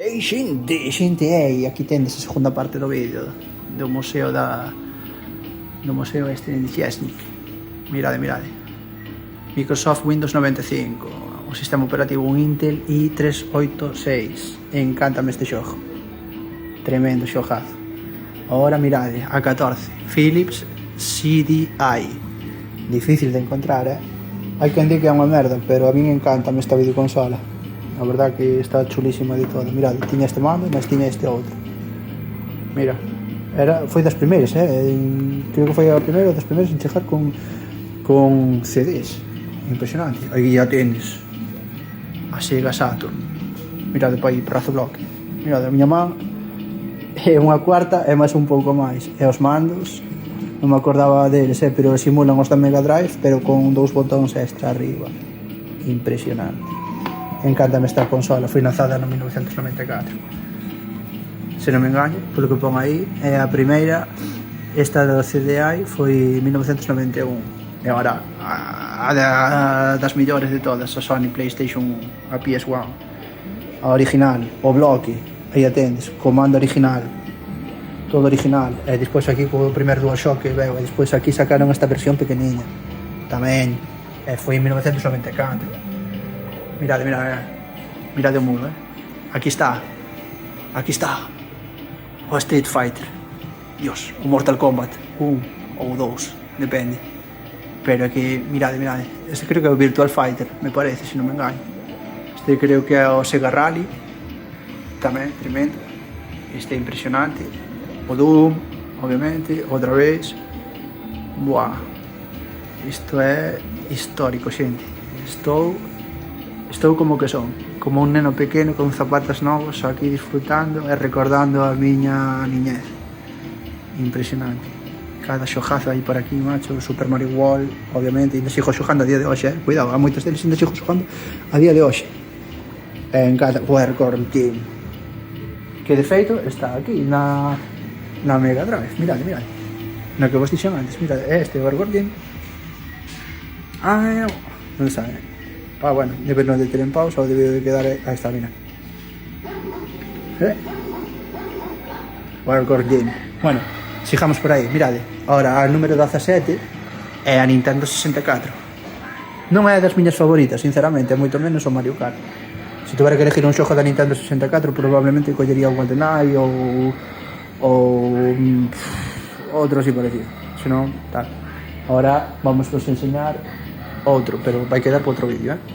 Ei, aquí tendes a segunda parte do vídeo do museo este de Chesnik. Mirade. Microsoft Windows 95, o sistema operativo un Intel i386. Encántame este xogo. Tremendo xogazo. Ahora mirade, A14, Philips CDI. Difícil de encontrar, Hai quen di que é unha merda, pero a min encántame esta videoconsola. A verdad que está chulísima de todo. Mirad, tiña este mando, mas tiña este outro. Mira, foi das primeiras, creo que foi a primeira das primeiras en chegar con CDs. Impresionante. Aí ya tens a Sega Saturn. Mirade pa aí, prazo bloque. Mirade, a miña man é unha cuarta e máis un pouco máis. E os mandos, non me acordaba deles, pero simulan os da Mega Drive, pero con 2 botóns extra arriba. Impresionante. Encántame esta consola, foi lanzada no 1994. Se non me engaño, polo que pon aí, é a primeira. Esta do CDI foi 1991. E agora, a das millores de todas, a Sony PlayStation 1, a PS1. A original, o bloque, aí atendes, comando original, todo original. E despois aquí co primer DualShock que veo, e despois aquí sacaron esta versión pequeniña tamén, e foi en 1994. Mirade o muro, Aquí está o Street Fighter, Dios, o Mortal Kombat 1 ou 2, depende. Pero aquí, mirade, este creo que é o Virtual Fighter, me parece, se non me engaño. Este creo que é o Sega Rally, tamén, tremendo. Este é impresionante. O Doom, obviamente, outra vez. Buah, isto é histórico, xente. Estou como que son, como un neno pequeno con zapatos novos, aquí disfrutando e recordando a miña niñez. Impresionante. Cada xogazo aí por aquí, macho. Super Mario World, obviamente, ainda sigo xogando a día de hoxe, Cuidado, a moitos deles ainda sigo xogando a día de hoxe. En cada Warcore Team, que de feito está aquí na Mega Drive. Mirade. Na que vos dixen antes, mirade, este Warcore Team. Non sabe. Bueno, debe non de ter en pausa ou debe de quedar a esta, mira. Warcore Game. Bueno, sigamos por aí, mirade. Ahora, a número 17 é a Nintendo 64. Non é das miñas favoritas, sinceramente, é moito menos o Mario Kart. Se tuvera que elegir un xogo da Nintendo 64, probablemente collería o GoldenEye ou outro así parecido. Se non, tal. Ahora vamos vos enseñar outro, pero vai quedar para outro vídeo,